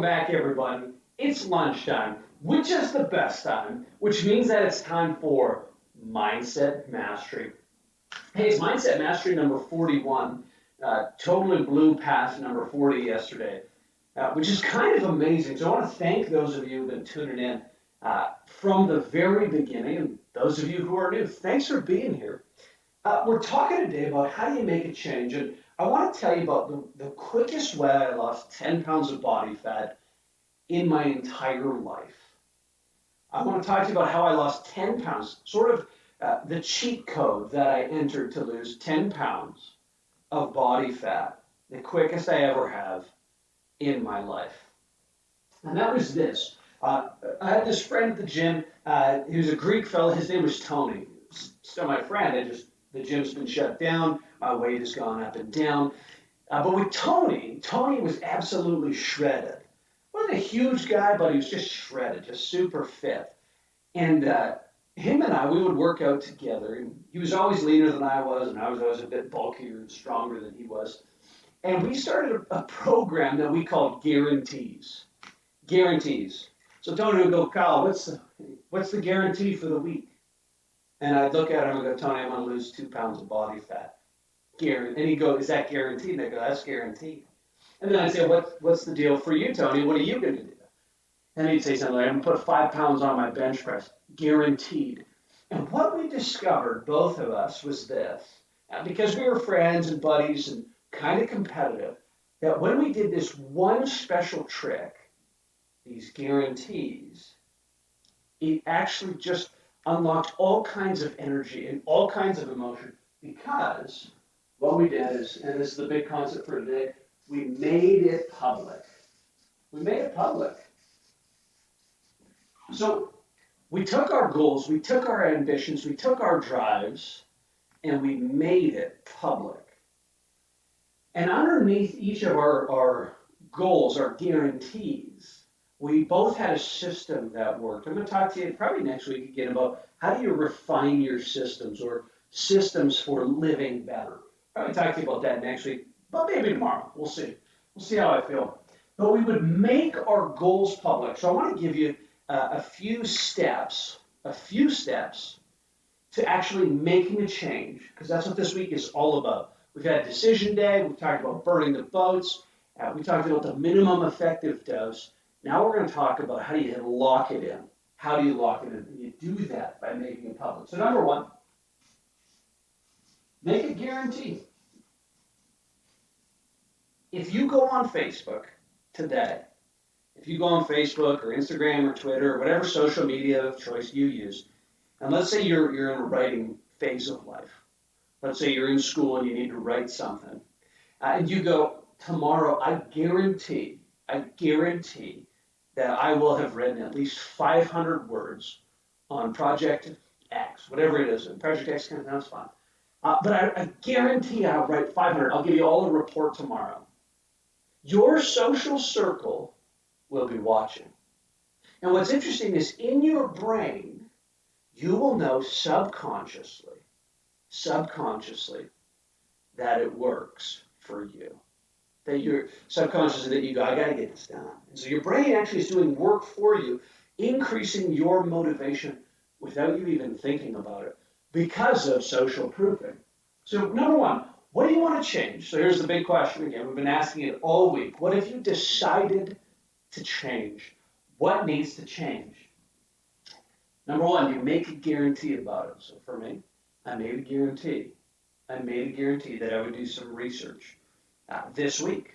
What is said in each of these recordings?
back, everybody. It's lunchtime, which is the best time, which means that it's time for Mindset Mastery. Hey, it's Mindset Mastery number 41. Totally blew past number 40 yesterday, which is kind of amazing. So I want to thank those of you who've been tuning in from the very beginning, and those of you who are new, thanks for being here. We're talking today about how do you make a change, and I want to tell you about the quickest way I lost 10 pounds of body fat in my entire life. I want to talk to you about how I lost 10 pounds, sort of the cheat code that I entered to lose 10 pounds of body fat, the quickest I ever have in my life. And that was this. I had this friend at the gym. He was a Greek fellow. His name was Tony. Still my friend. The gym's been shut down. My weight has gone up and down. But with Tony was absolutely shredded. Wasn't a huge guy, but he was just shredded, just super fit. And him and I, we would work out together. And he was always leaner than I was, and I was always a bit bulkier and stronger than he was. And we started a program that we called Guarantees. Guarantees. So Tony would go, Kyle, what's the guarantee for the week? And I'd look at him and go, Tony, I'm going to lose 2 pounds of body fat. And he'd go, is that guaranteed? And I'd go, that's guaranteed. And then I'd say, what's the deal for you, Tony? What are you going to do? And he'd say something like, I'm going to put 5 pounds on my bench press. Guaranteed. And what we discovered, both of us, was this. Because we were friends and buddies and kind of competitive, that when we did this one special trick, these guarantees, it actually just unlocked all kinds of energy and all kinds of emotion, because what we did is, and this is the big concept for today, we made it public. We made it public. So we took our goals, we took our ambitions, we took our drives, and we made it public. And underneath each of our goals, our guarantees, we both had a system that worked. I'm going to talk to you probably next week again about how do you refine your systems or systems for living better. Probably talk to you about that next week, but maybe tomorrow. We'll see. We'll see how I feel. But we would make our goals public. So I want to give you a few steps to actually making a change, because that's what this week is all about. We've had decision day. We've talked about burning the boats. We talked about the minimum effective dose. Now we're going to talk about how do you lock it in. How do you lock it in? And you do that by making it public. So number one, make a guarantee. If you go on Facebook today, if you go on Facebook or Instagram or Twitter or whatever social media of choice you use, and let's say you're in a writing phase of life. Let's say you're in school and you need to write something. And you go, tomorrow, I guarantee that I will have written at least 500 words on Project X, whatever it is. And Project X sounds fun. But I guarantee I'll write 500. I'll give you all a report tomorrow. Your social circle will be watching. And what's interesting is in your brain, you will know subconsciously, that it works for you. That you're subconsciously that you go, I got to get this done. And so your brain actually is doing work for you, increasing your motivation without you even thinking about it because of social proofing. So number one, what do you want to change? So here's the big question again. We've been asking it all week. What have you decided to change? What needs to change? Number one, you make a guarantee about it. So for me, I made a guarantee. That I would do some research this week.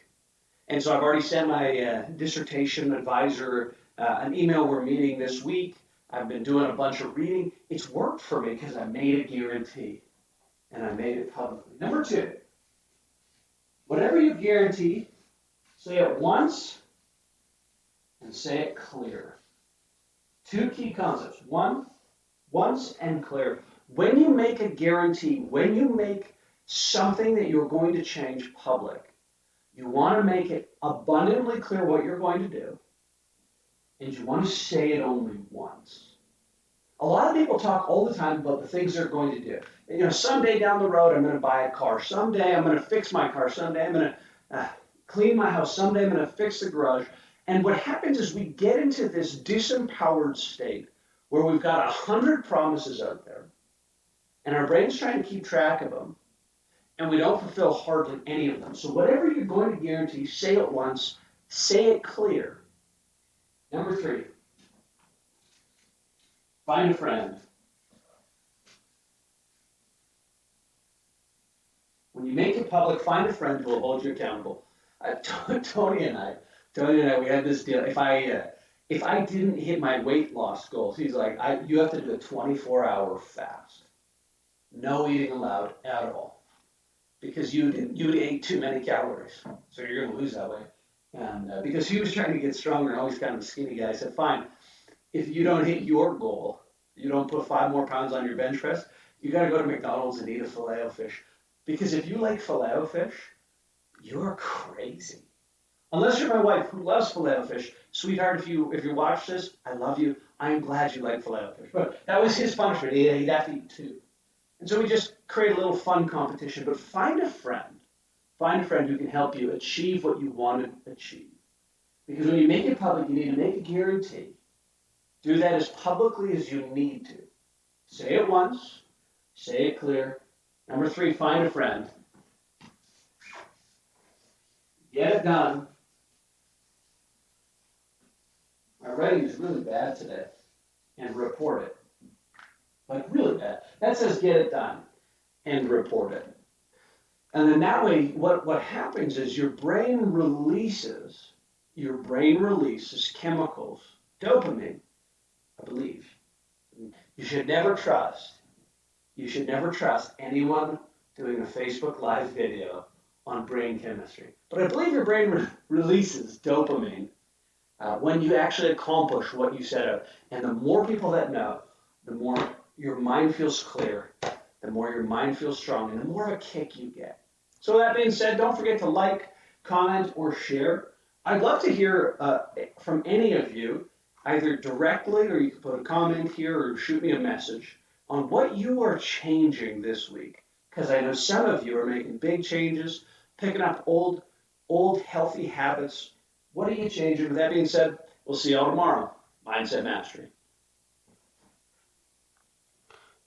And so I've already sent my dissertation advisor an email. We're meeting this week. I've been doing a bunch of reading. It's worked for me because I made a guarantee, and I made it publicly. Number two, whatever you guarantee, say it once and say it clear. Two key concepts. One, once and clear. When you make a guarantee, when you make something that you're going to change public, you want to make it abundantly clear what you're going to do, and you want to say it only once. A lot of people talk all the time about the things they're going to do. You know, someday down the road, I'm going to buy a car. Someday I'm going to fix my car. Someday I'm going to clean my house. Someday I'm going to fix the garage. And what happens is we get into this disempowered state where we've got 100 promises out there, and our brain's trying to keep track of them, and we don't fulfill hardly any of them. So whatever you're going to guarantee, say it once, say it clear. Number 3, find a friend. When you make it public, find a friend who will hold you accountable. Tony and I, we had this deal. If I didn't hit my weight loss goals, he's like, you have to do a 24-hour fast, no eating allowed at all, because you ate too many calories, so you're going to lose that weight. And because he was trying to get stronger and always kind of a skinny guy, I said, fine. If you don't hit your goal, you don't put 5 more pounds on your bench press, you got to go to McDonald's and eat a Filet-O-Fish. Because if you like Filet-O-Fish, you're crazy. Unless you're my wife who loves Filet-O-Fish. Sweetheart, if you watch this, I love you. I'm glad you like Filet-O-Fish. But that was his punishment. He'd have to eat 2. And so we just create a little fun competition. But find a friend. Find a friend who can help you achieve what you want to achieve. Because when you make it public, you need to make a guarantee. Do that as publicly as you need to. Say it once. Say it clear. Number 3, find a friend. Get it done. My writing is really bad today. And report it. Like really bad. That says get it done. And report it. And then that way, what happens is your brain releases chemicals, dopamine, I believe. You should never trust anyone doing a Facebook Live video on brain chemistry. But I believe your brain releases dopamine when you actually accomplish what you set out. And the more people that know, the more your mind feels clear, the more your mind feels strong, and the more of a kick you get. So that being said, don't forget to like, comment, or share. I'd love to hear from any of you, either directly, or you can put a comment here or shoot me a message on what you are changing this week. Because I know some of you are making big changes, picking up old healthy habits. What are you changing? With that being said, we'll see y'all tomorrow. Mindset Mastery.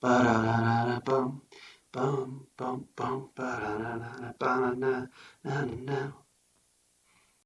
Ba-da-da-da-bum, bum, bum, bum, ba-da-da-da-da-ba-na-na-na-na.